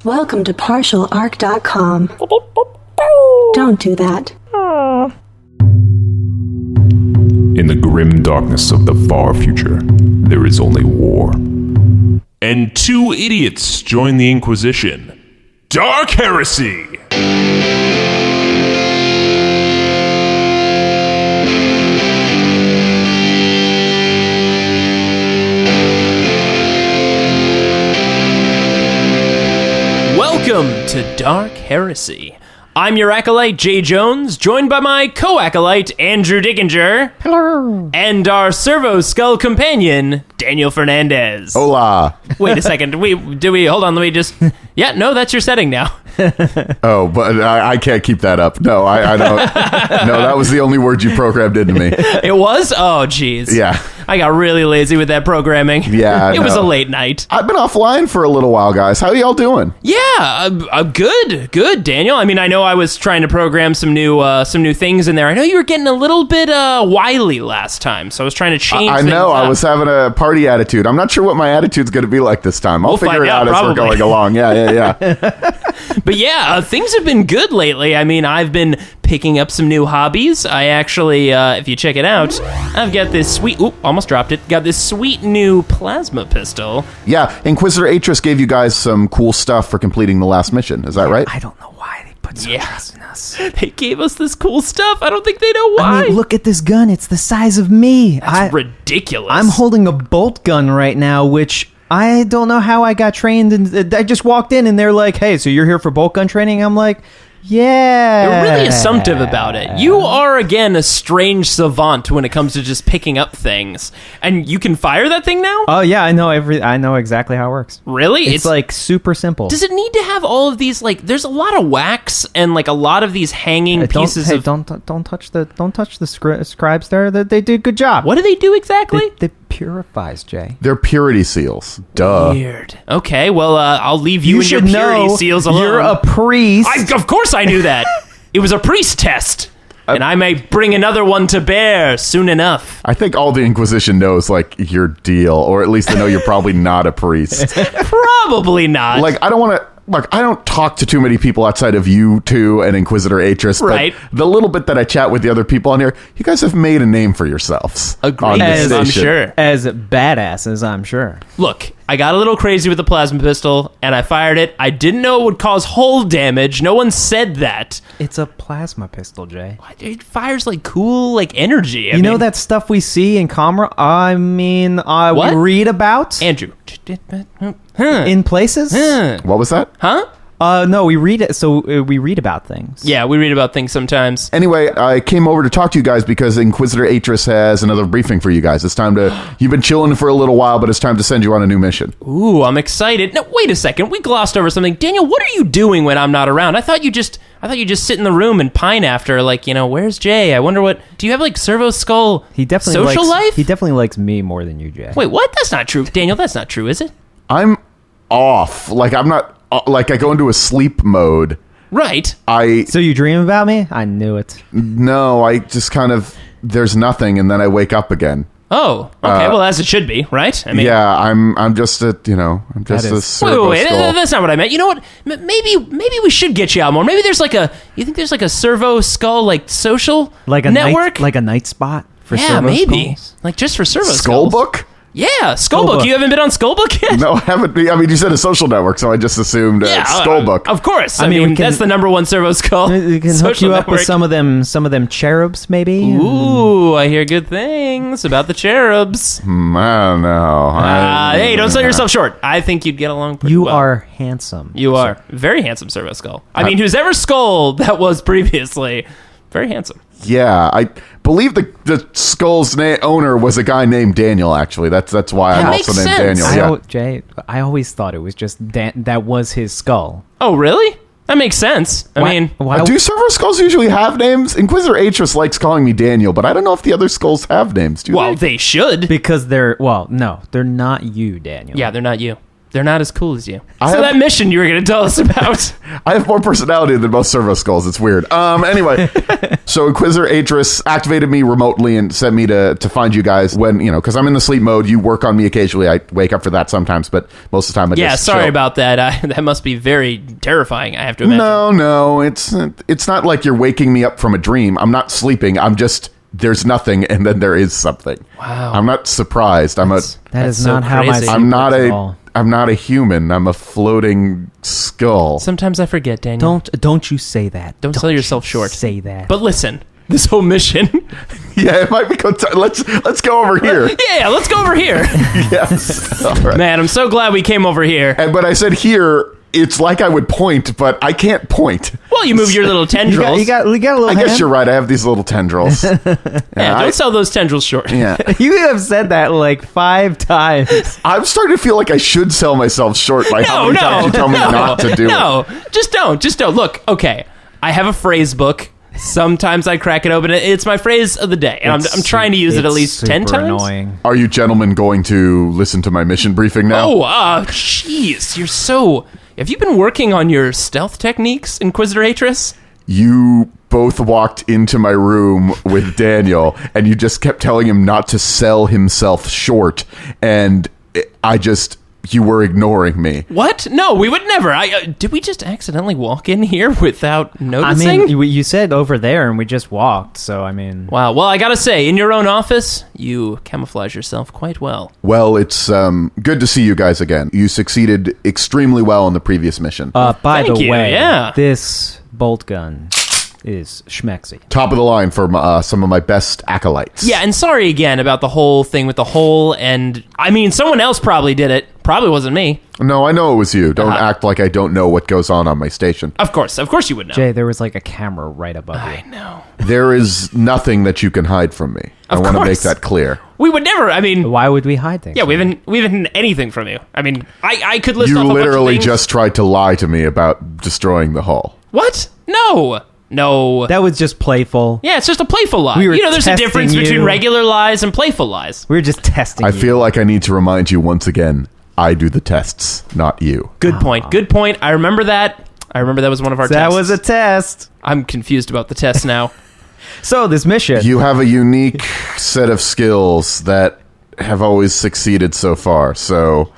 Welcome to partialarc.com. Don't do that. In the grim darkness of the far future, there is only war. And two idiots join the Inquisition. Dark Heresy! Welcome to Dark Heresy. I'm your acolyte, Jay Jones, joined by my co-acolyte, Andrew Dickinger. Hello. And our Servo Skull companion, Daniel Fernandez. Hola. Wait a second. Hold on, let me just... Yeah, no, that's your setting now. Oh, but I can't keep that up. No, I don't. No, that was the only word you programmed into me. It was? Oh, jeez. Yeah. I got really lazy with that programming. Yeah, It was a late night. I've been offline for a little while, guys. How y'all doing? Yeah, good, Daniel. I mean, I know I was trying to program some new things in there. I know you were getting a little bit wily last time, so I was trying to change I things know. up. I was having a party attitude. I'm not sure what my attitude's going to be like this time. I'll figure find it out as probably. we're going along. Yeah. But yeah, things have been good lately. I mean, I've been picking up some new hobbies. I actually, if you check it out, I've got this sweet... Oop, almost dropped it. Got this sweet new plasma pistol. Yeah, Inquisitor Atris gave you guys some cool stuff for completing the last mission. Is that right? I don't know why they put so trust in us. They gave us this cool stuff. I don't think they know why. I mean, look at this gun. It's the size of me. That's ridiculous. I'm holding a bolt gun right now, which I don't know how I got trained. And I just walked in and they're like, hey, so you're here for bolt gun training? I'm like... Yeah. You're really assumptive about it. You are, again, a strange savant when it comes to just picking up things. And you can fire that thing now? Oh, yeah, I know exactly how it works. Really? It's like super simple. Does it need to have all of these, like, there's a lot of wax and, like, a lot of these hanging pieces of... Don't touch the scribes there. They do a good job. What do they do exactly? They purifies, Jay. They're purity seals. Duh. Weird. Okay, well, I'll leave you and your should purity know seals alone. You're a priest. Of course I knew that. It was a priest test. And I may bring another one to bear soon enough. I think all the Inquisition knows, like, your deal, or at least they know you're probably not a priest. Probably not. Like, I don't talk to too many people outside of you two and Inquisitor Atris, right. But the little bit that I chat with the other people on here, you guys have made a name for yourselves. Agreed. I'm sure. As badasses, I'm sure. Look, I got a little crazy with the plasma pistol, and I fired it. I didn't know it would cause hull damage. No one said that. It's a plasma pistol, Jay. It fires, like, cool, like, energy. I mean, know that stuff we see in camera? I mean, What? we read about? Andrew. In places? What was that? Huh? No, we read it. So we read about things. Yeah, we read about things sometimes. Anyway, I came over to talk to you guys because Inquisitor Atris has another briefing for you guys. It's time to... You've been chilling for a little while, but it's time to send you on a new mission. Ooh, I'm excited. No, wait a second. We glossed over something. Daniel, what are you doing when I'm not around? I thought you just sit in the room and pine after, like, you know, where's Jay? I wonder what... Do you have, like, Servo Skull He definitely social life? He definitely likes me more than you, Jay. Wait, what? That's not true. Daniel, that's not true, is it? I'm off. Like, I'm not... Like, I go into a sleep mode. Right. So you dream about me? I knew it. No, I just kind of... There's nothing, and then I wake up again. Oh, okay. Well, as it should be, right? I mean, yeah, I'm just a, I'm just a Servo wait, Skull. that's not what I meant. You know what? Maybe we should get you out more. Maybe there's like a... You think there's like a Servo Skull, like, social Like a network? like a night spot for yeah, Servo maybe. Skulls? Like, just for Servo Skull Skulls. Book? Yeah, Skullbook. Skullbook. You haven't been on Skullbook yet? No, I haven't. I mean, you said a social network, so I just assumed Skullbook. Of course. I mean, mean we can- that's the number one Servo Skull. We can hook social you up with network. some of them cherubs, maybe. Ooh, I hear good things about the cherubs. I don't know. Hey, don't sell yourself short. I think you'd get along pretty You well. are handsome. You are. Very handsome Servo Skull. I mean, whose ever skull that was previously. Very handsome. Yeah, I believe the Skull's owner was a guy named Daniel, actually. That's why I'm makes also named sense. Daniel. Yeah. Jay, I always thought it was just that was his skull. Oh, really? That makes sense. I mean... why, Do Servo Skulls usually have names? Inquisitor Atris likes calling me Daniel, but I don't know if the other Skulls have names. Do Well, they? they should. because they're not you, Daniel. Yeah, they're not you. They're not as cool as you. I So have- that mission you were going to tell us about. I have more personality than most Servo skulls. It's weird. Anyway, so Inquisitor Atris activated me remotely and sent me to find you guys when, because I'm in the sleep mode. You work on me occasionally. I wake up for that sometimes, but most of the time I Yeah, just sorry chill. about that. That must be very terrifying, I have to imagine. No, it's not like you're waking me up from a dream. I'm not sleeping. I'm just, there's nothing, and then there is something. Wow. I'm not surprised. That That's is so not how my crazy. sleep works at all. I'm not a human. I'm a floating skull. Sometimes I forget, Daniel. Don't you say that. Don't sell yourself short. Say that. But listen, this whole mission. Yeah, it might be good. Let's go over here. Yeah, let's go over here. Yes. All right. Man, I'm so glad we came over here. But I said here, it's like I would point, but I can't point. Well, you move your little tendrils. you got a little I guess hand? you're right. I have these little tendrils. Don't sell those tendrils short. Yeah. You have said that like 5 times. I'm starting to feel like I should sell myself short by how many times you tell me not to do it. No, just don't. Look, okay, I have a phrase book. Sometimes I crack it open. It's my phrase of the day, and I'm trying to use it at least 10 super times. Annoying. Are you gentlemen going to listen to my mission briefing now? Oh, jeez, you're so... Have you been working on your stealth techniques, Inquisitor Atris? You both walked into my room with Daniel, and you just kept telling him not to sell himself short, and you were ignoring me. What? No, we would never. Did we just accidentally walk in here without I noticing? mean, you said over there, and we just walked. So I mean, Wow. Well, I gotta say, in your own office, you camouflage yourself quite well. Well, it's good to see you guys again. You succeeded extremely well in the previous mission. by Thank the you, way, yeah. this bolt gun is schmexy. Top of the line for some of my best acolytes. Yeah, and sorry again about the whole thing with the hole, and I mean, someone else probably did it. Probably wasn't me. No, I know it was you. Don't act like I don't know what goes on my station. Of course you would know. Jay, there was like a camera right above I you. know. There is nothing that you can hide from me. I Of want to make course. that clear. We would never. I mean, Why would we hide things? yeah, we haven't hidden anything from you. I mean, I could list You off a bunch of literally things. just tried to lie to me about destroying the hull. What? No. That was just playful. Yeah, it's just a playful lie. We were There's a testing difference between you. regular lies and playful lies. We were just testing. I you. feel like I need to remind you once again, I do the tests, not you. Good point. Good point. I remember that. I remember that was one of our that tests. was a test. I'm confused about the test now. So this mission. You have a unique set of skills that have always succeeded so far, so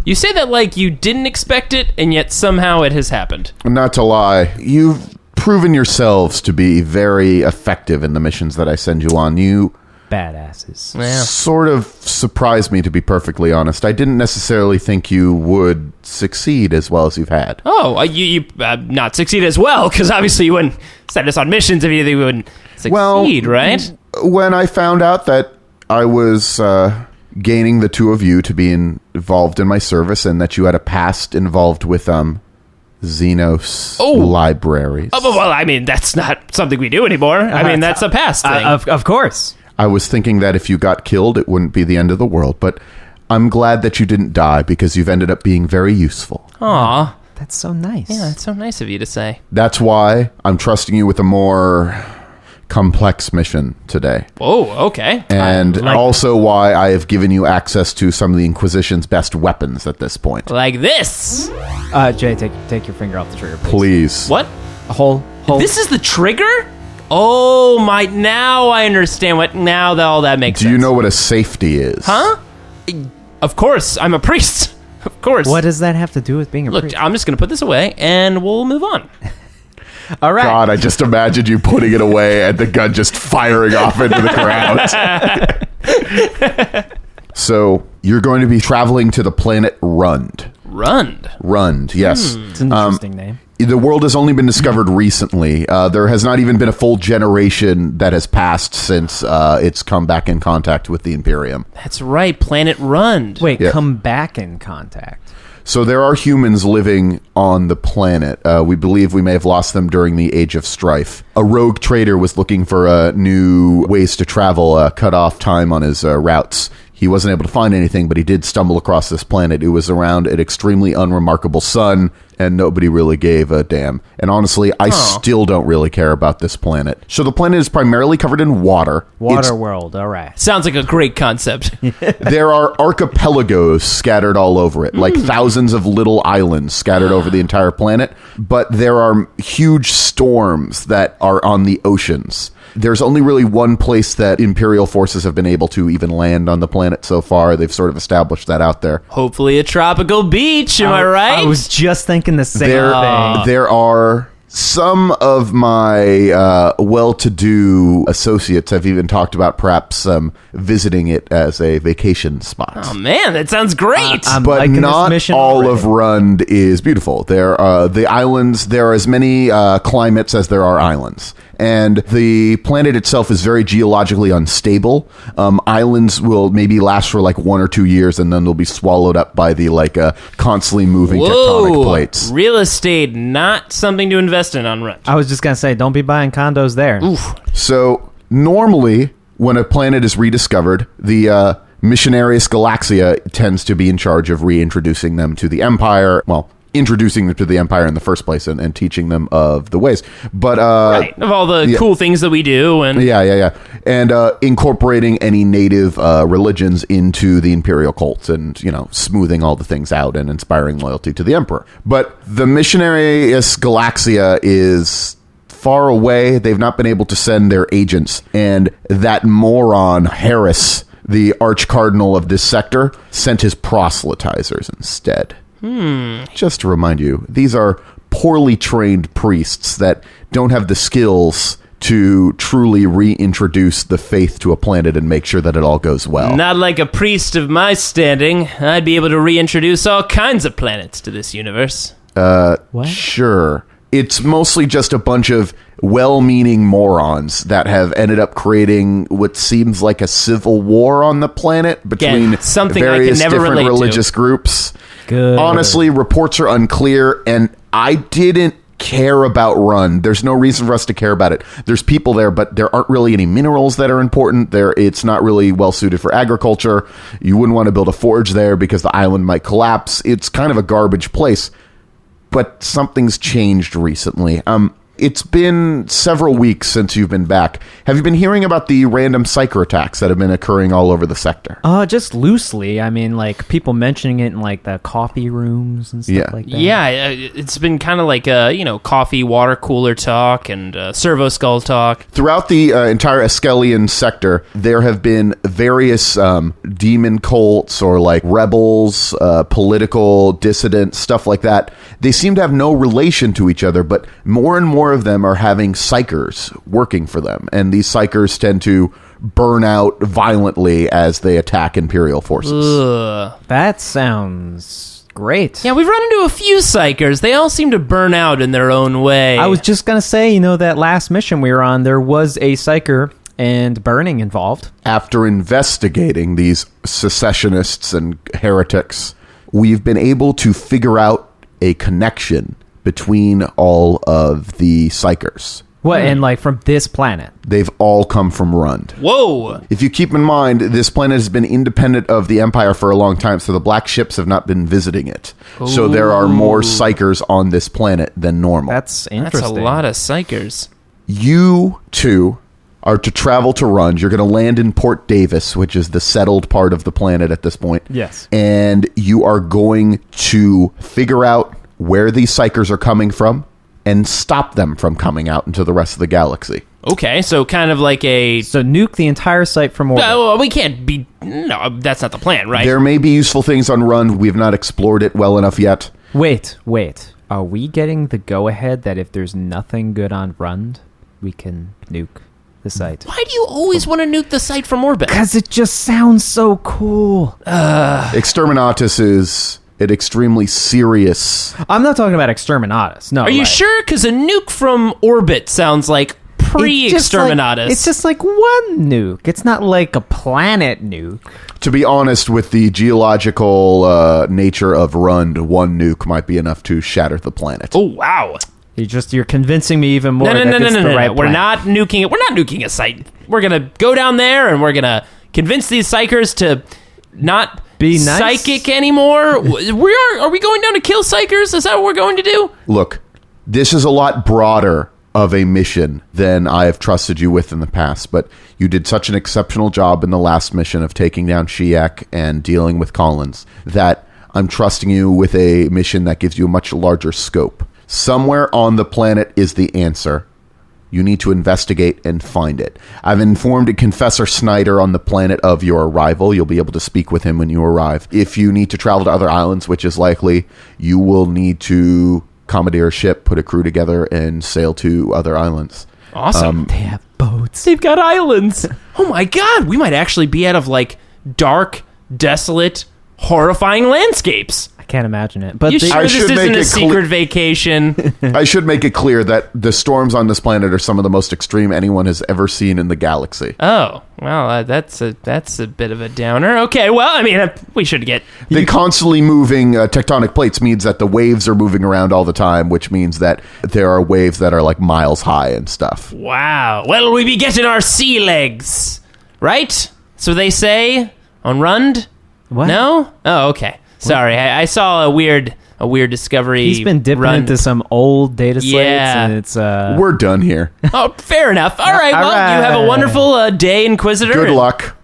You say that like you didn't expect it, and yet somehow it has happened. not to lie, you've proven yourselves to be very effective in the missions that I send you on. You Badasses. Yeah. sort of surprised me, to be perfectly honest. I didn't necessarily think you would succeed as well as you've had. Oh, you not succeed as well, because obviously you wouldn't send us on missions if you think we wouldn't succeed, right? When I found out that I was gaining the two of you to be involved in my service, and that you had a past involved with Xenos libraries, Well, I mean, that's not something we do anymore. I mean, that's a past thing. Of course. I was thinking that if you got killed, it wouldn't be the end of the world. But I'm glad that you didn't die, because you've ended up being very useful. Aw. That's so nice. Yeah, that's so nice of you to say. That's why I'm trusting you with a more complex mission today. Oh, okay. And like- also why I have given you access to some of the Inquisition's best weapons at this point. Like this. Jay, take your finger off the trigger, please. Please. What? Hold. This is the trigger? Oh, my. Now I understand what. Now that all that makes sense. Do you know what a safety is? Huh? Of course. I'm a priest. Of course. What does that have to do with being a Look, priest? I'm just going to put this away and we'll move on. All right. God, I just imagined you putting it away and the gun just firing off into the crowd. So, you're going to be traveling to the planet Rund. Rund, yes. It's an interesting name. The world has only been discovered recently. There has not even been a full generation that has passed since it's come back in contact with the Imperium. That's right. Planet Rund. Wait, Yeah. come back in contact. So there are humans living on the planet. We believe we may have lost them during the Age of Strife. A rogue trader was looking for new ways to travel, cut off time on his routes. He wasn't able to find anything, but he did stumble across this planet. It was around an extremely unremarkable sun, and nobody really gave a damn. And honestly, I still don't really care about this planet. So the planet is primarily covered in water. Water world, all right. Sounds like a great concept. There are archipelagos scattered all over it, like thousands of little islands scattered over the entire planet. But there are huge storms that are on the oceans. There's only really one place that Imperial forces have been able to even land on the planet so far. They've sort of established that out there. Hopefully a tropical beach, am I right? I was just thinking the same thing. There are some of my well-to-do associates have even talked about perhaps visiting it as a vacation spot. Oh man, that sounds great. I'm But liking this not mission all already. of Rund is beautiful. There are the islands. There are as many climates as there are islands. And the planet itself is very geologically unstable. Islands will maybe last for like 1 or 2 years, and then they'll be swallowed up by the constantly moving tectonic plates. Real estate, not something to invest in on Rund. I was just going to say, don't be buying condos there. So normally, when a planet is rediscovered, the Missionarius Galaxia tends to be in charge of reintroducing them to the Empire. Well, introducing them to the Empire in the first place and teaching them of the ways. But Right, of all the cool things that we do. And yeah. And incorporating any native religions into the Imperial cults and, smoothing all the things out and inspiring loyalty to the Emperor. But the Missionarius Galaxia is far away. They've not been able to send their agents. And that moron, Harris, the arch-cardinal of this sector, sent his proselytizers instead. Just to remind you, these are poorly trained priests that don't have the skills to truly reintroduce the faith to a planet and make sure that it all goes well. Not like a priest of my standing. I'd be able to reintroduce all kinds of planets to this universe. What? Sure. It's mostly just a bunch of well-meaning morons that have ended up creating what seems like a civil war on the planet between Again, something I can various never different relate to. religious groups. Good. Honestly, reports are unclear, and I didn't care about Rund. There's no reason for us to care about it. There's people there, but there aren't really any minerals that are important. It's not really well suited for agriculture. You wouldn't want to build a forge there because the island might collapse. It's kind of a garbage place. But something's changed recently. It's been several weeks since you've been back. Have you been hearing about the random psyker attacks that have been occurring all over the sector? Just loosely. I mean, like, people mentioning it in, like, the coffee rooms and stuff like that. Yeah, it's been kind of like, coffee, water cooler talk and servo skull talk. Throughout the entire Eskelian sector, there have been various demon cults or, like, rebels, political dissidents, stuff like that. They seem to have no relation to each other, but more and more of them are having psykers working for them, and these psykers tend to burn out violently as they attack Imperial forces. Ugh. That sounds great. Yeah, we've run into a few psykers. They all seem to burn out in their own way. I was just going to say, that last mission we were on, there was a psyker and burning involved. After investigating these secessionists and heretics, we've been able to figure out a connection between all of the psykers. What, and like from this planet? They've all come from Rund. Whoa! If you keep in mind, this planet has been independent of the Empire for a long time, so the black ships have not been visiting it. So there are more psykers on this planet than normal. That's interesting. That's a lot of psykers. You two are to travel to Rund. You're going to land in Port Davis, which is the settled part of the planet at this point. Yes. And you are going to figure out where these psykers are coming from and stop them from coming out into the rest of the galaxy. Okay, so kind of like a... So nuke the entire site from orbit. well, we can't be... No, that's not the plan, right? There may be useful things on Rund. We have not explored it well enough yet. Wait. Are we getting the go-ahead that if there's nothing good on Rund, we can nuke the site? Why do you always want to nuke the site from orbit? Because it just sounds so cool. Exterminatus is an extremely serious... I'm not talking about Exterminatus. No. Are you sure? Because a nuke from orbit sounds like pre-Exterminatus. It's just like one nuke. It's not like a planet nuke. To be honest, with the geological nature of Rund, one nuke might be enough to shatter the planet. Oh, wow. You're convincing me even more. No. Right We're not nuking it. We're not nuking a site. We're going to go down there and we're going to convince these psykers to not Be nice? psychic anymore? Are we going down to kill psykers? Is that what we're going to do? Look, this is a lot broader of a mission than I have trusted you with in the past, but you did such an exceptional job in the last mission of taking down Shiak and dealing with Collins that I'm trusting you with a mission that gives you a much larger scope. Somewhere on the planet is the answer. You need to investigate and find it. I've informed Confessor Snyder on the planet of your arrival. You'll be able to speak with him when you arrive. If you need to travel to other islands, which is likely, you will need to commandeer a ship, put a crew together, and sail to other islands. Awesome. They have boats. They've got islands. Oh my god, we might actually be out of like dark, desolate, horrifying landscapes. I can't imagine it. But You they- sure I this should isn't make a it secret vacation? I should make it clear that the storms on this planet are some of the most extreme anyone has ever seen in the galaxy. Oh, well, that's a bit of a downer. Okay, well, I mean, we should get... The constantly moving tectonic plates means that the waves are moving around all the time, which means that there are waves that are like miles high and stuff. Wow. Well, we be getting our sea legs, right? So they say on Rund? What? No? Oh, okay. Sorry, I saw a weird discovery. He's been dipping Rund. into some old data slates, Yeah. and it's We're done here. Oh, fair enough. All right, well, you have a right. wonderful day, Inquisitor. Good luck.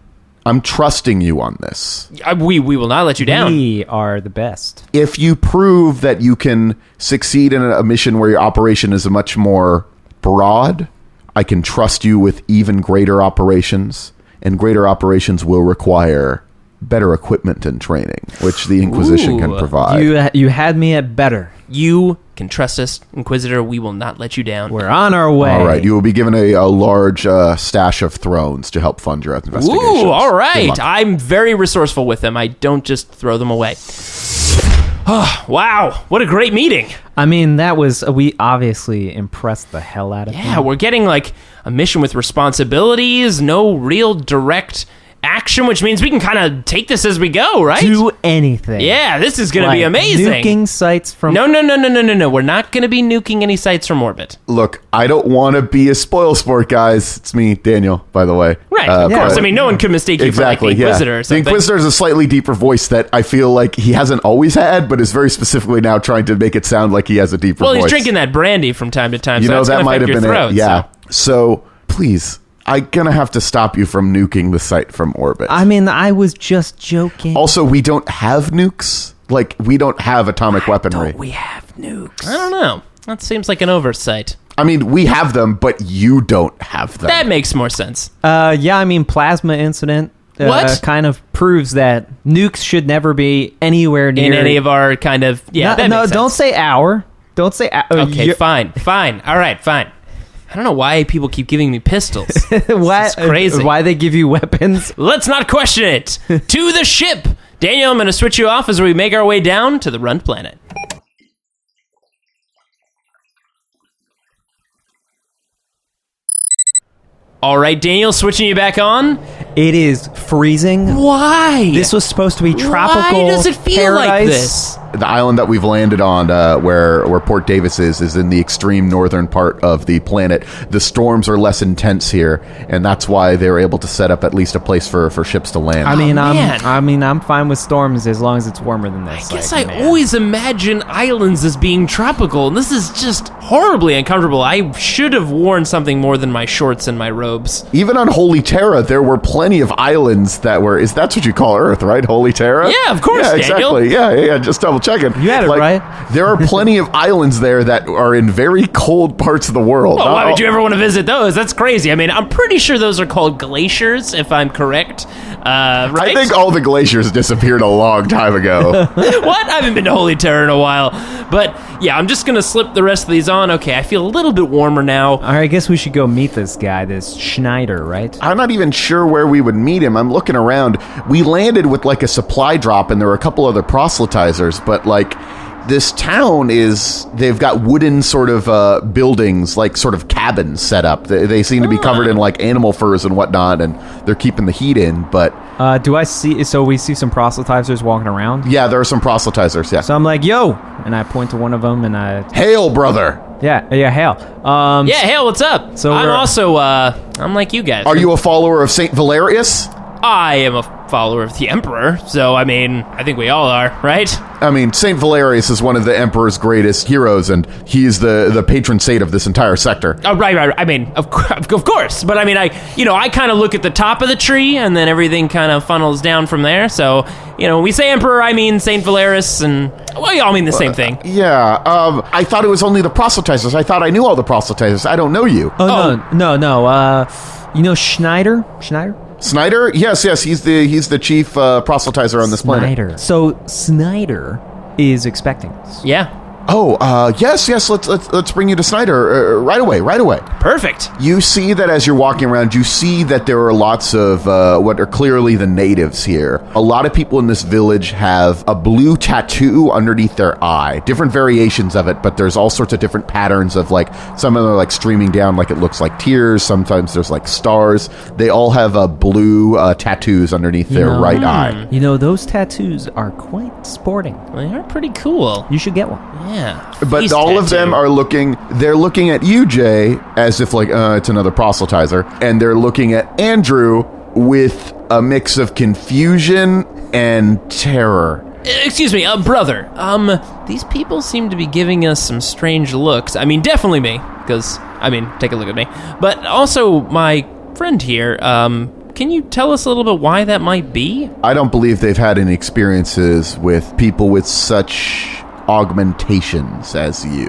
I'm trusting you on this. We will not let you down. we are the best. If you prove that you can succeed in a mission where your operation is much more broad, I can trust you with even greater operations, and greater operations will require better equipment and training, which the Inquisition can Ooh. provide. You had me at better. You can trust us, Inquisitor. We will not let you down. We're on our way. All right, you will be given a large stash of thrones to help fund your investigations. Ooh, all Good right. luck. I'm very resourceful with them. I don't just throw them away. Oh, wow. What a great meeting. I mean, we obviously impressed the hell out of Yeah, him. we're getting like a mission with responsibilities, no real direct action, which means we can kind of take this as we go, right? Do anything. Yeah, this is going to be Like amazing. Nuking sites from... No. We're not going to be nuking any sites from orbit. Look, I don't want to be a spoil sport, guys. It's me, Daniel, by the way. Right. Of yeah. course. I mean, no one could mistake you Exactly, for like the Inquisitor or The something. Inquisitor is a slightly deeper voice that I feel like he hasn't always had, but is very specifically now trying to make it sound like he has a deeper Well, voice. he's drinking that brandy from time to time, You so know, that's that going to might affect have your been throat. it. Yeah. So. So, please, I'm going to have to stop you from nuking the site from orbit. I mean, I was just joking. Also, we don't have nukes. Like, we don't have atomic weaponry. Don't we have nukes? I don't know. That seems like an oversight. I mean, we have them, but you don't have them. That makes more sense. Yeah, I mean, plasma incident What? kind of proves that nukes should never be anywhere near... In any of our kind of... Yeah, that no, makes sense. don't say our. Don't say our. Okay, fine. All right, fine. I don't know why people keep giving me pistols. Why, It's crazy. Why they give you weapons? Let's not question it. To the ship. Daniel, I'm going to switch you off as we make our way down to the Rund planet. All right, Daniel, switching you back on. It is freezing. Why? This was supposed to be tropical Why does it feel like paradise. this? The island that we've landed on, where Port Davis is in the extreme northern part of the planet. The storms are less intense here, and that's why they were able to set up at least a place for ships to land. I mean, I'm fine with storms as long as it's warmer than this. I guess like, I man. always imagine islands as being tropical, and this is just horribly uncomfortable. I should have worn something more than my shorts and my robes. Even on Holy Terra, there were plenty of islands that were. That's what you call Earth, right? Holy Terra. Yeah, of course, Yeah, Daniel. exactly. Yeah. Just double checking. You had it right. There are plenty of islands there that are in very cold parts of the world. Well, why would you ever want to visit those? That's crazy. I mean, I'm pretty sure those are called glaciers, if I'm correct. Right? I think all the glaciers disappeared a long time ago. What? I haven't been to Holy Terra in a while. But yeah, I'm just going to slip the rest of these on. Okay, I feel a little bit warmer now. All right, I guess we should go meet this guy, this Schneider, right? I'm not even sure where we would meet him. I'm looking around. We landed with like a supply drop, and there were a couple other proselytizers, but like this town they've got wooden sort of buildings, like sort of cabins set up. They seem to be covered in like animal furs and whatnot, and they're keeping the heat in, but Do I see... So we see some proselytizers walking around? yeah, there are some proselytizers, yeah. So I'm like, yo! And I point to one of them, and I... Hail, brother! Yeah, hail. Yeah, hey, what's up? So I'm we're- also, I'm like you guys. Are you a follower of Saint Valerius? I am a follower of the Emperor, so, I mean, I think we all are, right? I mean, Saint Valerius is one of the Emperor's greatest heroes, and he's the patron saint of this entire sector. Oh, right. I mean, of course. But, I mean, I kind of look at the top of the tree, and then everything kind of funnels down from there. So, when we say Emperor, I mean Saint Valerius, and, we all mean the same thing. Yeah, I thought it was only the proselytizers. I thought I knew all the proselytizers. I don't know you. Oh. No. You know Schneider? Snyder? Yes, he's the chief proselytizer on this planet. Snyder. So Snyder is expecting us. Yeah. Oh, yes. Let's bring you to Snyder right away. Perfect. You see that as you're walking around, you see that there are lots of what are clearly the natives here. A lot of people in this village have a blue tattoo underneath their eye. Different variations of it, but there's all sorts of different patterns of like, some of them are like streaming down like it looks like tears. Sometimes there's like stars. They all have blue tattoos underneath their right eye. Those tattoos are quite sporting. They are pretty cool. You should get one. Yeah. But Face all of tattoo. them they're looking at you, Jay, as if like, it's another proselytizer. And they're looking at Andrew with a mix of confusion and terror. Excuse me, brother. These people seem to be giving us some strange looks. I mean, definitely me, because, take a look at me. But also my friend here, can you tell us a little bit why that might be? I don't believe they've had any experiences with people with such augmentations as you.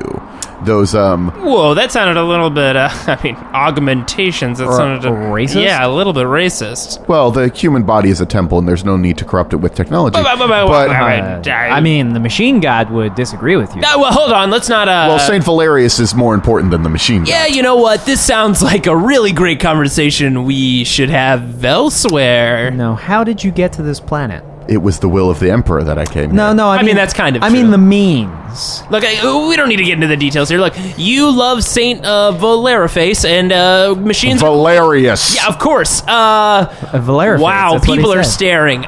Those Whoa, that sounded a little bit augmentations, that sounded racist? Yeah, a little bit racist. well, the human body is a temple and there's no need to corrupt it with technology. But the machine god would disagree with you. Well, hold on, let's not well, Saint Valerius is more important than the machine Yeah, god. you know what? This sounds like a really great conversation we should have elsewhere. No, how did you get to this planet? It was the will of the emperor that I came here. No, I mean, that's kind of I true. mean the means. Look, we don't need to get into the details here. Look, you love Saint Valeriface and machines. Valerius. Yeah, of course. Valeriface, Wow, that's what he people are said. staring.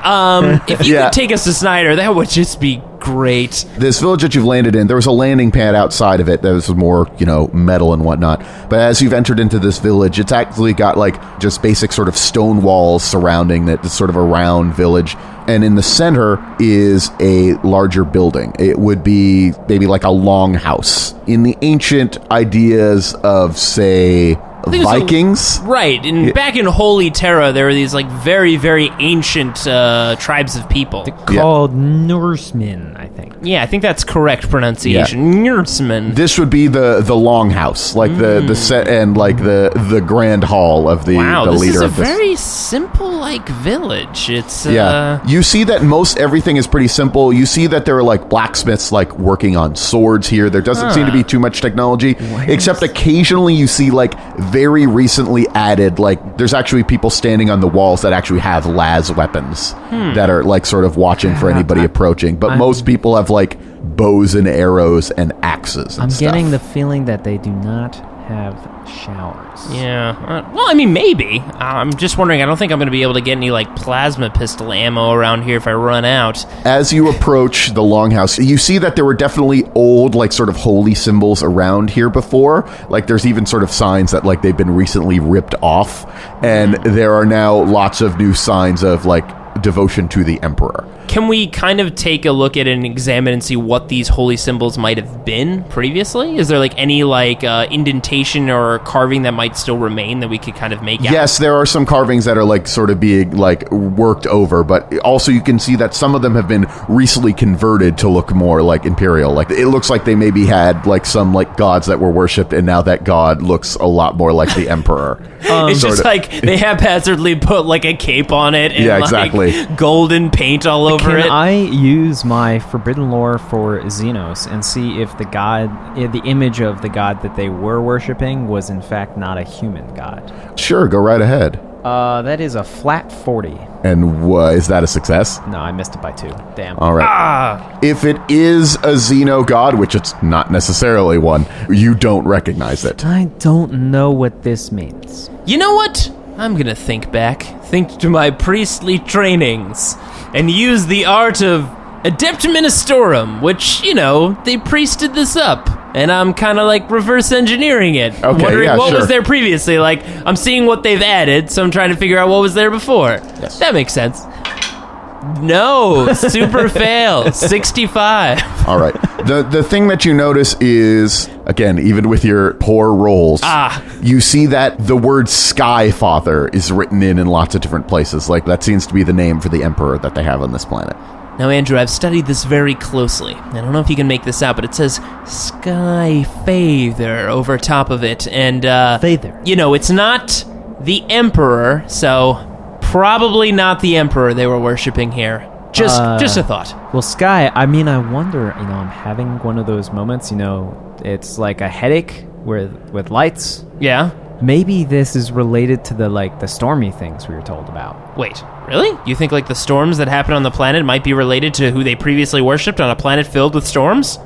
If you Yeah. could take us to Snyder, that would just be great. This village that you've landed in, there was a landing pad outside of it that was more, metal and whatnot. But as you've entered into this village, it's actually got like just basic sort of stone walls surrounding it. It's sort of a round village. And in the center is a larger building. It would be maybe like a longhouse. In the ancient ideas of, say, think it was Vikings. Right, and back in Holy Terra, there were these like very, very ancient tribes of people. Called Norsemen, I think. Yeah, I think that's correct pronunciation. Norsemen. This would be the longhouse, like the set and like the grand hall of the Wow, the this leader is a of this. very simple like village. It's You see that most everything is pretty simple. You see that there are like blacksmiths like working on swords here. There doesn't seem to be too much technology, except occasionally you see like very recently added, like there's actually people standing on the walls that actually have las weapons that are like sort of watching for anybody approaching. But most people have like bows and arrows and axes and I'm stuff. getting the feeling that they do not have showers. Yeah. Well, I mean, maybe. I'm just wondering. I don't think I'm going to be able to get any like plasma pistol ammo around here if I run out. As you approach the longhouse, you see that there were definitely old, like, sort of holy symbols around here before. Like, there's even sort of signs that, like, they've been recently ripped off. And there are now lots of new signs of, like, devotion to the emperor. Can we kind of take a look at it and examine and see what these holy symbols might have been previously? Is there like any like indentation or carving that might still remain that we could kind of make out? Yes, there are some carvings that are like sort of being like worked over, but also you can see that some of them have been recently converted to look more like imperial. Like it looks like they maybe had like some like gods that were worshipped, and now that god looks a lot more like the emperor. It's just like they haphazardly put like a cape on it and Yeah, exactly. like golden paint all over Can it. I use my forbidden lore for Xenos and see if the god, the image of the god that they were worshipping was in fact not a human god? Sure, go right ahead. That is a flat 40. And is that a success? No, I missed it by 2. Damn. All right. If it is a Xeno god, which it's not necessarily one, you don't recognize it. I don't know what this means. You know what? I'm gonna think back, think to my priestly trainings, and use the art of Adeptus Ministorum, which, you know, they priested this up. And I'm kind of like reverse engineering it. Okay, wondering yeah, what sure. was there previously. Like, I'm seeing what they've added, so I'm trying to figure out what was there before. Yes. That makes sense. No, super fail. 65. All right. The thing that you notice is, again, even with your poor rolls, you see that the word Sky Father is written in lots of different places. Like, that seems to be the name for the emperor that they have on this planet. Now, Andrew, I've studied this very closely. I don't know if you can make this out, but it says Sky Father over top of it. And, Father. you know, it's not the emperor, so probably not the emperor they were worshiping here. Just a thought. Well, Sky, I mean, I wonder, I'm having one of those moments, it's like a headache with lights. Yeah? Maybe this is related to the stormy things we were told about. Wait, really? You think, the storms that happen on the planet might be related to who they previously worshipped on a planet filled with storms?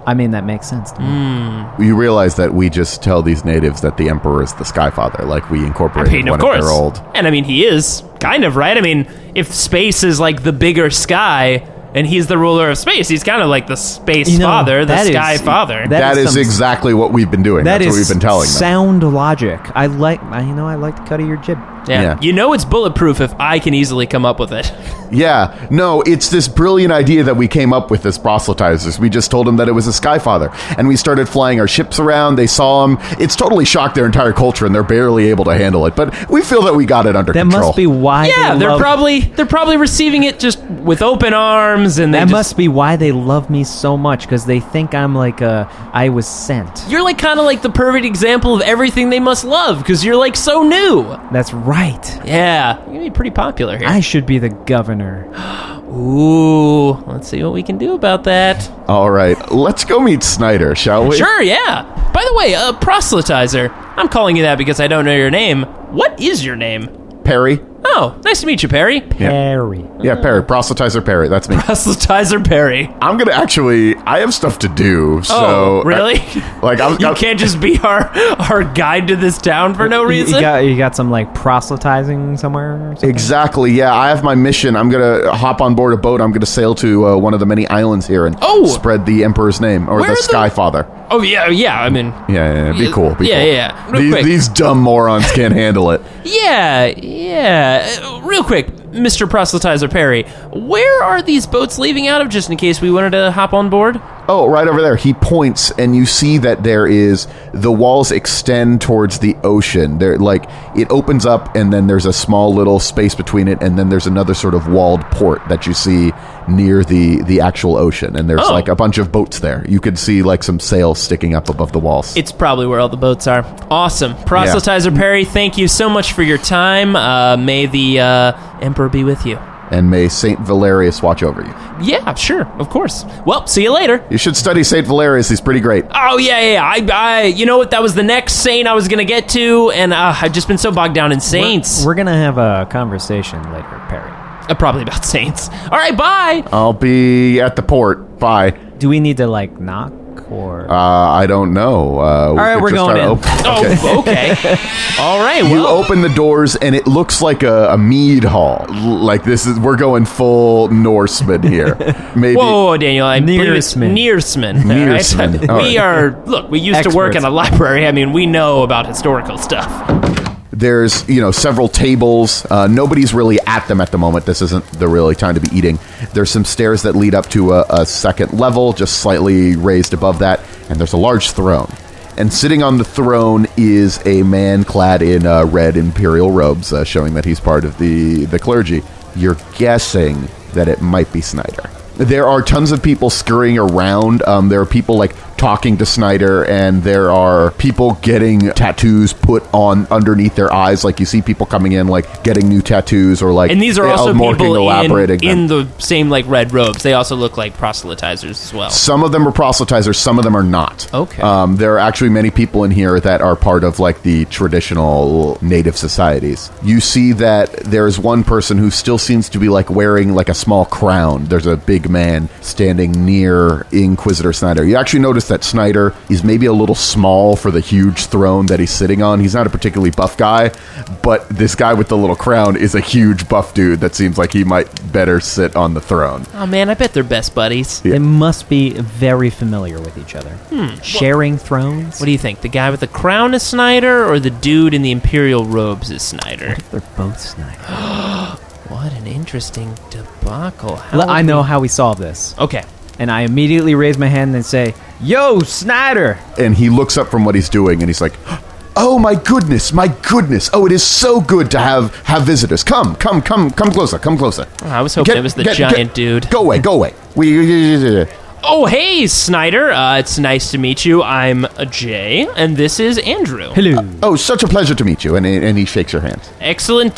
I mean, that makes sense to me. You realize that we just tell these natives that the emperor is the Sky Father, like we incorporated one of their old. And I mean, he is kind of, right? I mean, if space is like the bigger sky and he's the ruler of space, he's kind of like the space father, the sky father. That is exactly what we've been doing. That's what we've been telling them. Sound logic. I like the cut of your jib. Yeah. You know it's bulletproof if I can easily come up with it. Yeah. No, it's this brilliant idea that we came up with as proselytizers. We just told them that it was a Sky Father. And we started flying our ships around. They saw him. It's totally shocked their entire culture, and they're barely able to handle it. But we feel that we got it under control. That must be why they're probably receiving it just with open arms. And that must be why they love me so much, because they think I'm I was sent. You're kind of like the perfect example of everything they must love, because you're so new. That's right. Yeah, you're gonna be pretty popular here. I should be the governor. Ooh, let's see what we can do about that. All right, let's go meet Snyder, shall we? Sure, yeah. By the way, proselytizer, I'm calling you that because I don't know your name. What is your name? Perry. Oh, nice to meet you, Perry. Perry. Yeah, Perry. Proselytizer Perry. That's me. Proselytizer Perry. I'm going to I have stuff to do, so... Oh, really? You can't just be our guide to this town for no reason? You got some, proselytizing somewhere or something? Exactly, yeah. I have my mission. I'm going to hop on board a boat. I'm going to sail to one of the many islands here and spread the Emperor's name, or the Sky Father. Oh, yeah, I mean... Yeah, be cool. Yeah. These dumb morons can't handle it. Yeah. Real quick, Mr. Proselytizer Perry, where are these boats leaving out of, just in case we wanted to hop on board? Oh, right over there. He points, and you see that the walls extend towards the ocean. It opens up, and then there's a small little space between it, and then there's another sort of walled port that you see near the actual ocean, and there's a bunch of boats there. You could see some sails sticking up above the walls. It's probably where all the boats are. Awesome. Proselytizer Perry, thank you so much for your time. May the Emperor be with you. And may Saint Valerius watch over you. Yeah, sure, of course. Well, see you later. You should study Saint Valerius. He's pretty great. Oh, yeah. I you know what? That was the next saint I was going to get to, and I've just been so bogged down in saints. We're going to have a conversation later, Perry. Probably about saints. All right, bye. I'll be at the port. Bye. Do we need to, knock? Or I don't know. All right, we're going in. Oh, okay. All right. You open the doors, and it looks like a mead hall. We're going full Norseman here. Maybe. Whoa, Daniel. Nearsman. Nearsman. Right? We used to work in a library. I mean, we know about historical stuff. There's, several tables. Nobody's really at them at the moment. This isn't the really time to be eating. There's some stairs that lead up to a second level, just slightly raised above that, and there's a large throne. And sitting on the throne is a man clad in red imperial robes, showing that he's part of the clergy. You're guessing that it might be Snyder. There are tons of people scurrying around. There are people talking to Snyder, and there are people getting tattoos put on underneath their eyes. You see people coming in getting new tattoos, or and these are also people in the same red robes. They also look like proselytizers as well. Some of them are proselytizers, some of them are not. Okay. There are actually many people in here that are part of the traditional native societies. You see that there's one person who still seems to be wearing a small crown. There's a big man standing near Inquisitor Snyder. You actually notice that Snyder is maybe a little small for the huge throne that he's sitting on. He's not a particularly buff guy, but this guy with the little crown is a huge buff dude that seems like he might better sit on the throne. Oh man, I bet they're best buddies. Yeah. They must be very familiar with each other. Sharing thrones? What do you think? The guy with the crown is Snyder, or the dude in the imperial robes is Snyder? What if they're both Snyder? What an interesting debacle. I know how we solve this. Okay. And I immediately raise my hand and say, "Yo, Snyder!" And he looks up from what he's doing, and he's like, "Oh my goodness! Oh, it is so good to have visitors. Come closer. Oh, I was hoping it was the giant dude. Go away. Oh, hey, Snyder. It's nice to meet you. I'm Jay, and this is Andrew. Hello. Oh, such a pleasure to meet you." And he shakes your hand. Excellent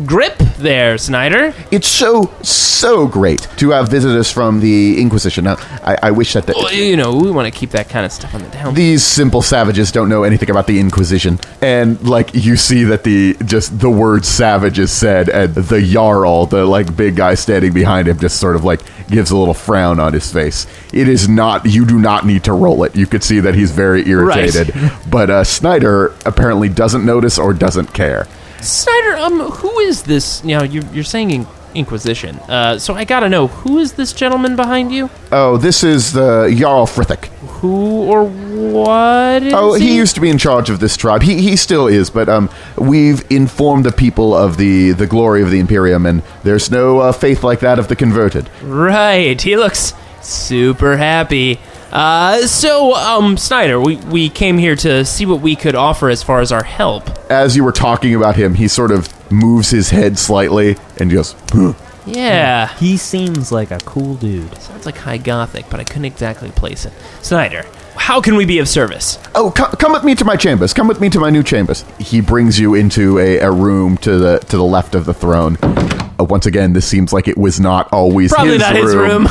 grip there, Snyder. It's so great to have visitors from the Inquisition. Now, I wish that Well, you know, we want to keep that kind of stuff on the down. these simple savages don't know anything about the Inquisition, and like you see that the word savage is said, and the Jarl, the like big guy standing behind him, just sort of like gives a little frown on his face. It is not. You do not need to roll it. You could see that he's very irritated, Right. but Snyder apparently doesn't notice or doesn't care. Snyder, who is this? You know, you're saying Inquisition. So I gotta know, who is this gentleman behind you? Oh, this is the Jarl Frithik. Who or what is He used to be in charge of this tribe. He still is, but we've informed the people of the glory of the Imperium, and there's no faith like that of the converted. Right, he looks super happy. Snyder, we came here to see what we could offer as far as our help. As you were talking about him, he sort of moves his head slightly and goes, "Huh." Yeah, He seems like a cool dude. sounds like high gothic, but I couldn't exactly place it. Snyder, how can we be of service? "Oh, come with me to my chambers. Come with me to my new chambers." He brings you into a room to the left of the throne. Once again, this seems like it was not always Probably not his room.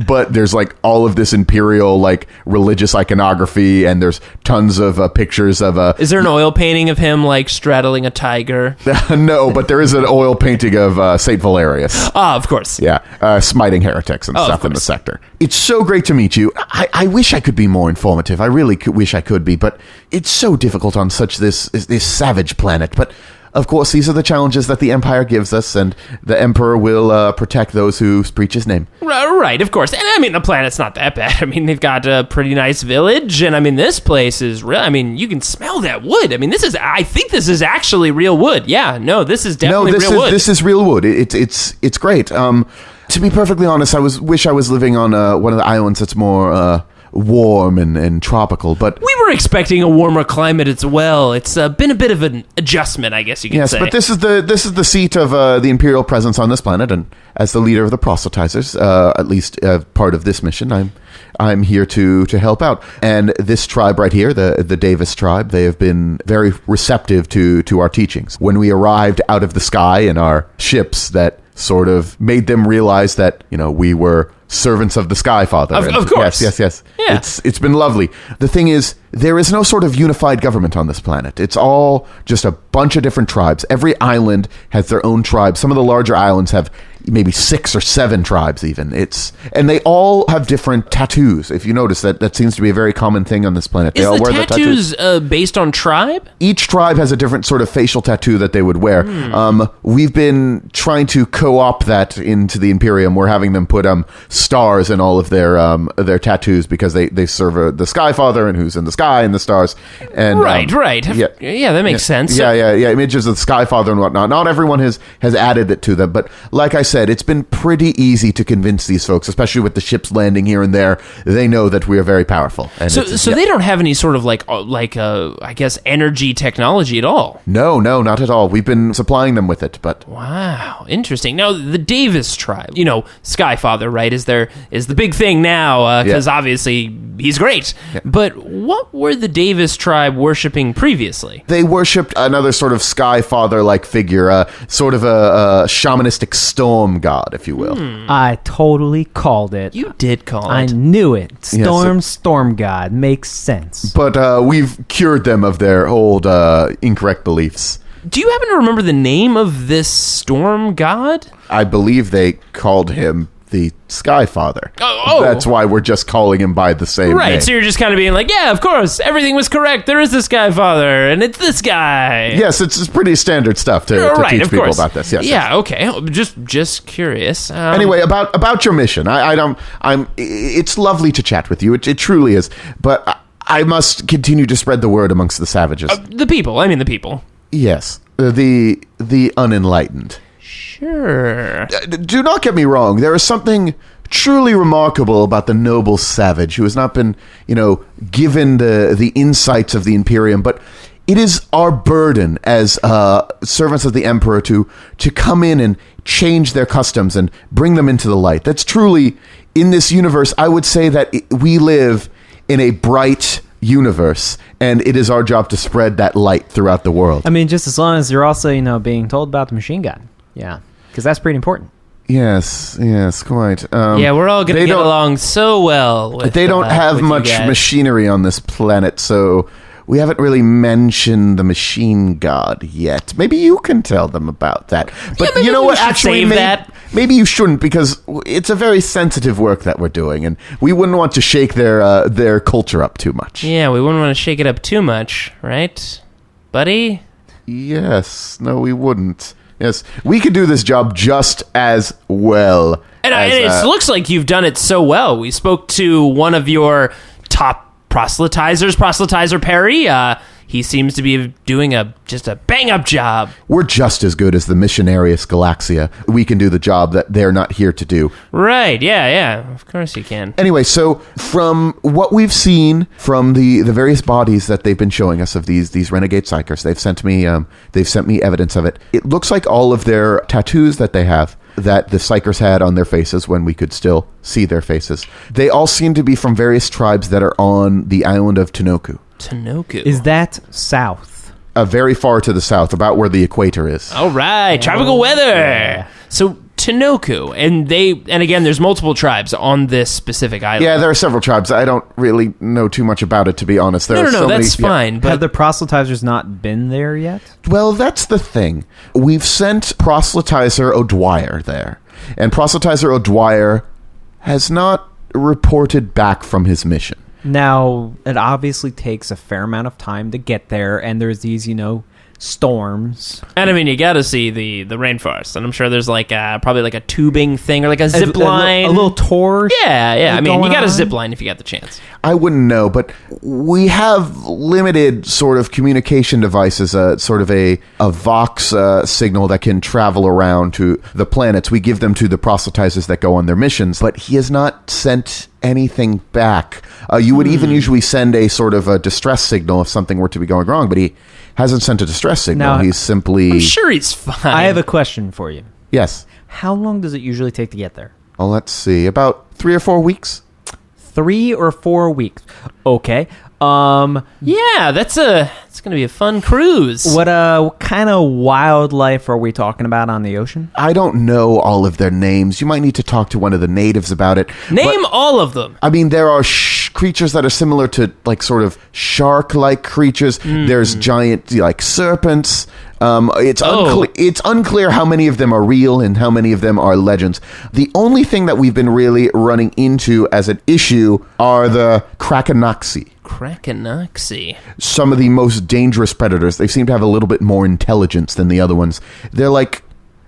But there's like all of this imperial like religious iconography, and there's tons of pictures of Is there an oil painting of him like straddling a tiger? no, but there is an oil painting of Saint Valerius. Ah, of course. Yeah, smiting heretics and stuff in the sector. It's so great to meet you. I wish I could be more informative. I really wish I could be, but it's so difficult on such this savage planet. But of course, these are the challenges that the Empire gives us, and the Emperor will protect those who preach his name. Right, of course. And I mean, the planet's not that bad. I mean, they've got a pretty nice village, and I mean, this place is real. I mean, you can smell that wood. I mean, I think this is actually real wood. Yeah, no, this is definitely real wood. This is real wood. It's great. To be perfectly honest, wish I was living on one of the islands that's more warm and tropical, but We were expecting a warmer climate as well. It's been a bit of an adjustment, I guess you could say. yes, but this is the seat of the Imperial presence on this planet, and as the leader of the proselytizers, at least part of this mission, I'm here to help out. And this tribe right here, the Davis tribe, they have been very receptive to our teachings. When we arrived out of the sky in our ships, that sort of made them realize that we were servants of the Sky Father. Of course. Yes. Yeah. It's been lovely. The thing is, there is no sort of unified government on this planet. It's all just a bunch of different tribes. Every island has their own tribe. Some of the larger islands have maybe 6 or 7 tribes even. And they all have different tattoos. If you notice, that seems to be a very common thing on this planet. They Is all the wear tattoos based on tribe? Each tribe has a different sort of facial tattoo that they would wear. We've been trying to co-opt that into the Imperium. We're having them put stars in all of their tattoos because they serve the Sky Father, and who's in the sky and the stars. And Right. Yeah, That makes sense. Yeah. Images of the Sky Father and whatnot. Not everyone has added it to them, but like I said, it's been pretty easy to convince these folks, especially with the ships landing here and there. They know that we are very powerful. And So they don't have any sort of I guess energy technology at all. No, not at all. We've been supplying them with it, but Wow, interesting. Now the Davis tribe, Sky Father, right? Is the big thing now? Because obviously he's great. Yeah. But what were the Davis tribe worshiping previously? They worshipped another sort of Sky Father-like figure, sort of a shamanistic storm god, if you will. I totally called it. You did call I it. knew it. Storm god makes sense. But we've cured them of their old incorrect beliefs. Do you happen to remember the name of this storm god? I believe they called him the Sky Father. Oh. That's why we're just calling him by the same Right, name. so you're just kind of being like, yeah, of course, everything was correct. There is the Sky Father, and it's this guy. Yes, it's pretty standard stuff to teach people about this. Yes. Yeah, okay. Just curious. Anyway, about your mission. It's lovely to chat with you. It truly is. But I must continue to spread the word amongst the savages. The people. I mean the people. Yes. The unenlightened. Sure. Do not get me wrong. There is something truly remarkable about the noble savage who has not been, given the insights of the Imperium, but it is our burden as servants of the Emperor to come in and change their customs and bring them into the light. That's truly, in this universe, I would say that we live in a bright universe, and it is our job to spread that light throughout the world. I mean, just as long as you're also, being told about the machine gun. Yeah, because that's pretty important. Yes, quite. Yeah, we're all going to get along so well. They don't have much machinery on this planet, so we haven't really mentioned the machine god yet. Maybe you can tell them about that. But you know what? Actually, maybe you shouldn't, because it's a very sensitive work that we're doing, and we wouldn't want to shake their culture up too much. Yeah, we wouldn't want to shake it up too much, right, buddy? Yes. No, we wouldn't. Yes, we could do this job just as well. And it looks like you've done it so well. We spoke to one of your top proselytizer Perry. He seems to be doing just a bang-up job. We're just as good as the Missionarius Galaxia. We can do the job that they're not here to do. Right, yeah, of course you can. Anyway, so from what we've seen from the various bodies that they've been showing us of these renegade psykers, they've sent me evidence of it. It looks like all of their tattoos that they have, that the psykers had on their faces when we could still see their faces, they all seem to be from various tribes that are on the island of Tanoku. Is that south? Very far to the south, about where the equator is. All right, tropical weather. Yeah. So Tanoku, and again, there's multiple tribes on this specific island. Yeah, there are several tribes. I don't really know too much about it, to be honest. No, that's fine. Yeah. But have the proselytizers not been there yet? Well, that's the thing. We've sent proselytizer O'Dwyer there, and proselytizer O'Dwyer has not reported back from his mission. Now, it obviously takes a fair amount of time to get there, and there's these, storms. And I mean, you got to see the rainforest, and I'm sure there's probably a tubing thing or a zip line, a little tour. Yeah. I mean, you got a zip line if you got the chance. I wouldn't know, but we have limited sort of communication devices, sort of a Vox signal that can travel around to the planets. We give them to the proselytizers that go on their missions, but he has not sent anything back. You would even usually send a sort of a distress signal if something were to be going wrong, but he hasn't sent a distress signal. He's simply... I'm sure he's fine. I have a question for you. Yes. How long does it usually take to get there? Well, let's see. About 3 or 4 weeks. 3 or 4 weeks. Okay. Yeah, it's going to be a fun cruise. What kind of wildlife are we talking about on the ocean? I don't know all of their names. You might need to talk to one of the natives about it. Name all of them. I mean, there are creatures that are similar to sort of shark-like creatures. There's giant serpents. It's unclear how many of them are real and how many of them are legends. The only thing that we've been really running into as an issue are the Krakenoxi. Some of the most dangerous predators. They seem to have a little bit more intelligence than the other ones. They're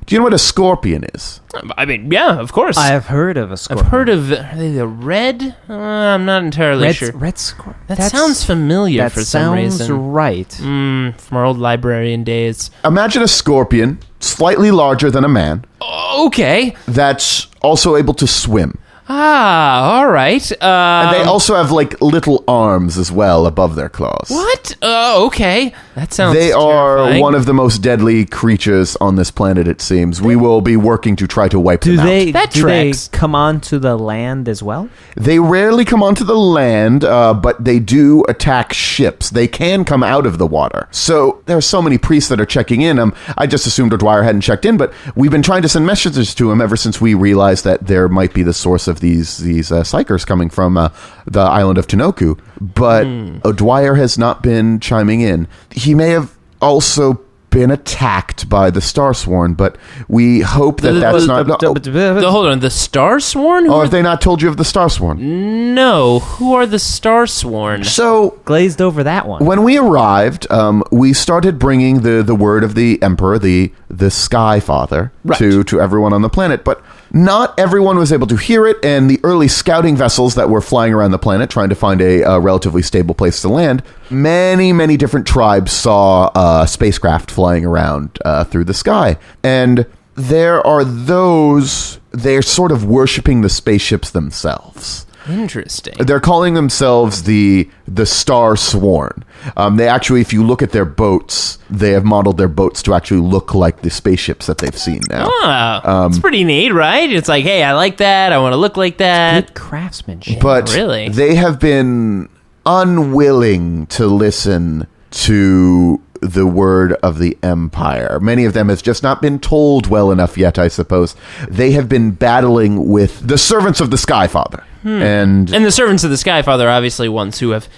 do you know what a scorpion is? I mean, yeah, of course. I have heard of a scorpion. I've heard of the red. I'm not entirely sure. Red scorpion. That sounds familiar for some reason. That sounds right. From our old librarian days. Imagine a scorpion, slightly larger than a man. Okay. That's also able to swim. All right. And they also have little arms as well above their claws. What? Okay. That sounds They terrifying. are one of the most deadly creatures on this planet, it seems. We will be working to try to wipe them out. Do they come onto the land as well? They rarely come onto the land, but they do attack ships. They can come out of the water. So there are so many priests that are checking in. I just assumed O'Dwyer hadn't checked in, but we've been trying to send messages to him ever since we realized that there might be the source of these psykers coming from the island of Tanoku, but O'Dwyer has not been chiming in. He may have also been attacked by the Starsworn, but we hope that that's not... Hold on, the Starsworn? Oh, have they not told you of the Starsworn? No, who are the Starsworn? So... Glazed over that one. When we arrived, we started bringing the word of the Emperor, the Sky Father, to everyone on the planet, but not everyone was able to hear it, and the early scouting vessels that were flying around the planet trying to find a relatively stable place to land, many different tribes saw spacecraft flying around through the sky. And there are those, they're sort of worshipping the spaceships themselves. Interesting. They're calling themselves the Star Sworn. They actually, if you look at their boats, they have modeled their boats to actually look like the spaceships that they've seen now. It's pretty neat, right? It's like, hey, I like that. I want to look like that. Good craftsmanship. But really? They have been unwilling to listen to the word of the Empire. Many of them have just not been told well enough yet, I suppose. They have been battling with the servants of the Skyfather. And the servants of the Skyfather are obviously ones who have,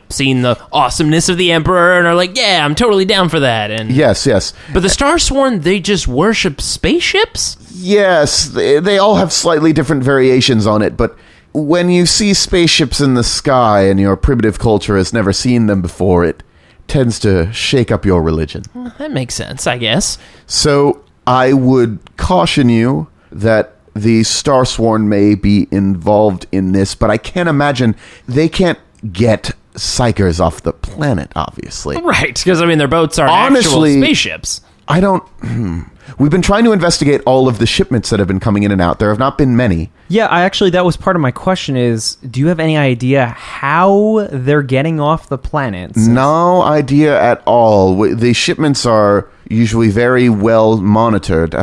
seen the awesomeness of the Emperor and are like, yeah, I'm totally down for that. And yes. But the Starsworn, they just worship spaceships? Yes, they all have slightly different variations on it, but when you see spaceships in the sky and your primitive culture has never seen them before, it tends to shake up your religion. Well, that makes sense, I guess. So I would caution you that the Starsworn may be involved in this, but I can't imagine they can't get psykers off the planet, obviously. Right, because, their boats are actual spaceships. I don't... We've been trying to investigate all of the shipments that have been coming in and out. There have not been many. Yeah, that was part of my question is, do you have any idea how they're getting off the planet? No idea at all. The shipments are usually very well monitored.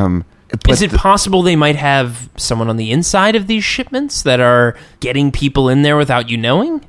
Is it possible they might have someone on the inside of these shipments that are getting people in there without you knowing?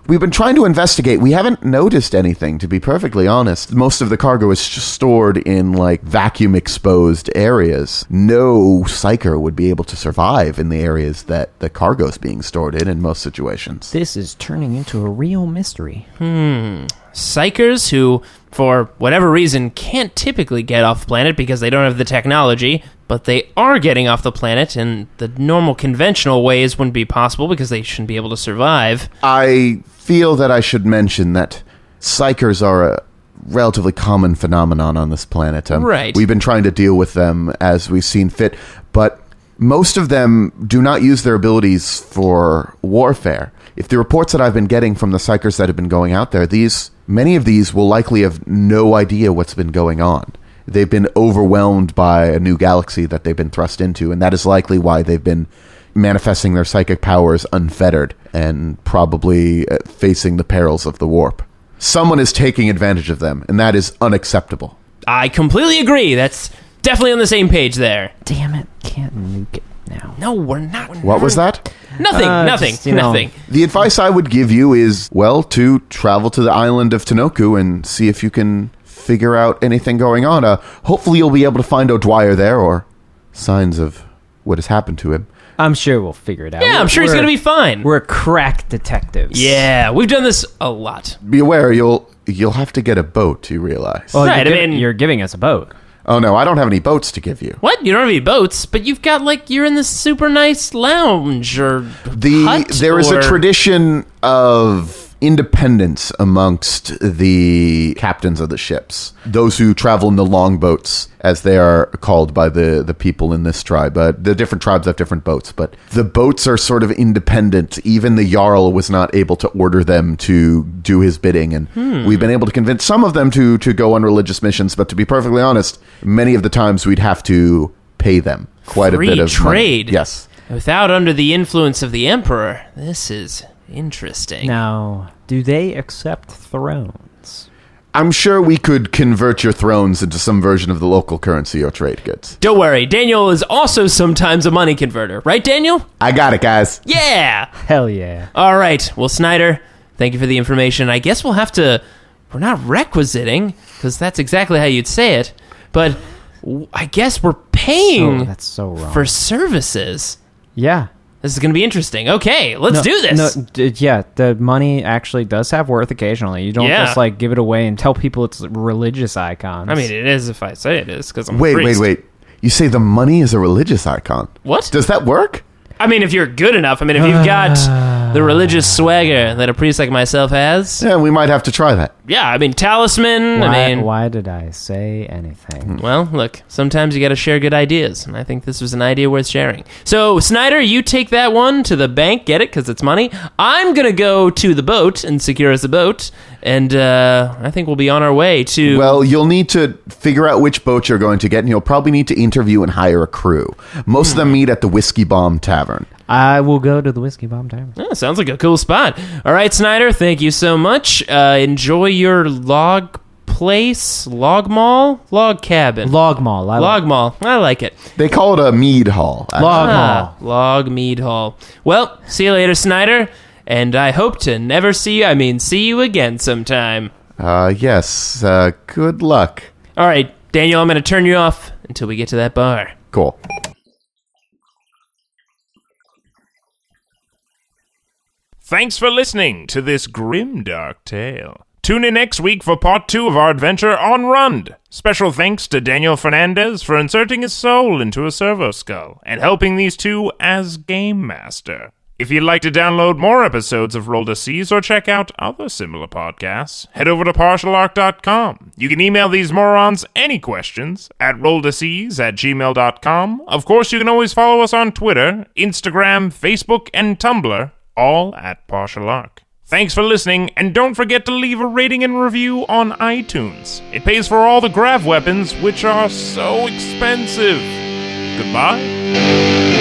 We've been trying to investigate. We haven't noticed anything, to be perfectly honest. Most of the cargo is just stored in, vacuum-exposed areas. No psyker would be able to survive in the areas that the cargo's being stored in most situations. This is turning into a real mystery. Psykers who, for whatever reason, can't typically get off the planet because they don't have the technology, but they are getting off the planet, and the normal conventional ways wouldn't be possible because they shouldn't be able to survive. I feel that I should mention that psykers are a relatively common phenomenon on this planet. Right. We've been trying to deal with them as we've seen fit, but most of them do not use their abilities for warfare. If the reports that I've been getting from the psykers that have been going out there, many of these will likely have no idea what's been going on. They've been overwhelmed by a new galaxy that they've been thrust into, and that is likely why they've been manifesting their psychic powers unfettered and probably facing the perils of the warp. Someone is taking advantage of them, and that is unacceptable. I completely agree. That's definitely on the same page there. Damn it, can't nuke it now. No, we're not. What was that? Nothing. The advice I would give you is, to travel to the island of Tanoku and see if you can figure out anything going on. Hopefully you'll be able to find O'Dwyer there, or signs of what has happened to him. I'm sure we'll figure it out. Yeah, I'm sure he's going to be fine. We're crack detectives. Yeah, we've done this a lot. Be aware, you'll have to get a boat, you realize. Well, right, you're giving us a boat. Oh, no, I don't have any boats to give you. What? You don't have any boats, but you've got, you're in this super nice lounge or hut? There is a tradition of independence amongst the captains of the ships. Those who travel in the longboats, as they are called by the people in this tribe. The different tribes have different boats, but the boats are sort of independent. Even the Jarl was not able to order them to do his bidding, and we've been able to convince some of them to go on religious missions, but to be perfectly honest, many of the times we'd have to pay them quite Free a bit of trade. money. Yes. Without under the influence of the Emperor. This is interesting. Now, do they accept thrones? I'm sure we could convert your thrones into some version of the local currency or trade goods. Don't worry, Daniel is also sometimes a money converter. Right, Daniel? I got it, guys. Yeah! Hell yeah. All right. Well, Snyder, thank you for the information. I guess we'll have to... We're not requisiting, because that's exactly how you'd say it, but I guess we're paying that's so wrong. for services. Yeah. This is going to be interesting. Okay, let's do this. The money actually does have worth occasionally. You don't just give it away and tell people it's religious icons. I mean, it is if I say it is, because I'm a Wait. priest. You say the money is a religious icon? What? Does that work? I mean, if you're good enough. I mean, if you've got the religious swagger that a priest like myself has. Yeah, we might have to try that. Yeah, I mean, talisman, Why did I say anything? Well, look, sometimes you gotta share good ideas, and I think this was an idea worth sharing. So, Snyder, you take that one to the bank, get it, because it's money. I'm gonna go to the boat and secure us a boat, and I think we'll be on our way to... Well, you'll need to figure out which boat you're going to get, and you'll probably need to interview and hire a crew. Most of them meet at the Whiskey Bomb Tavern. I will go to the Whiskey Bomb Tavern. Oh, sounds like a cool spot. All right, Snyder, thank you so much. Enjoy your log place, log mall, log cabin. Log Mall. Log mall. I like it. They call it a mead hall. Log Mall. Log mead hall. Well, see you later, Snyder. And I hope to never see you again sometime. Yes. Good luck. All right, Daniel, I'm going to turn you off until we get to that bar. Cool. Thanks for listening to this grim dark tale. Tune in next week for part 2 of our adventure on Rund. Special thanks to Daniel Fernandez for inserting his soul into a Servo skull and helping these two as Game Master. If you'd like to download more episodes of Roll to Seas or check out other similar podcasts, head over to partialarc.com. You can email these morons any questions at rolltoseas@gmail.com. Of course, you can always follow us on Twitter, Instagram, Facebook, and Tumblr, all at Partial Arc. Thanks for listening, and don't forget to leave a rating and review on iTunes. It pays for all the grav weapons, which are so expensive. Goodbye.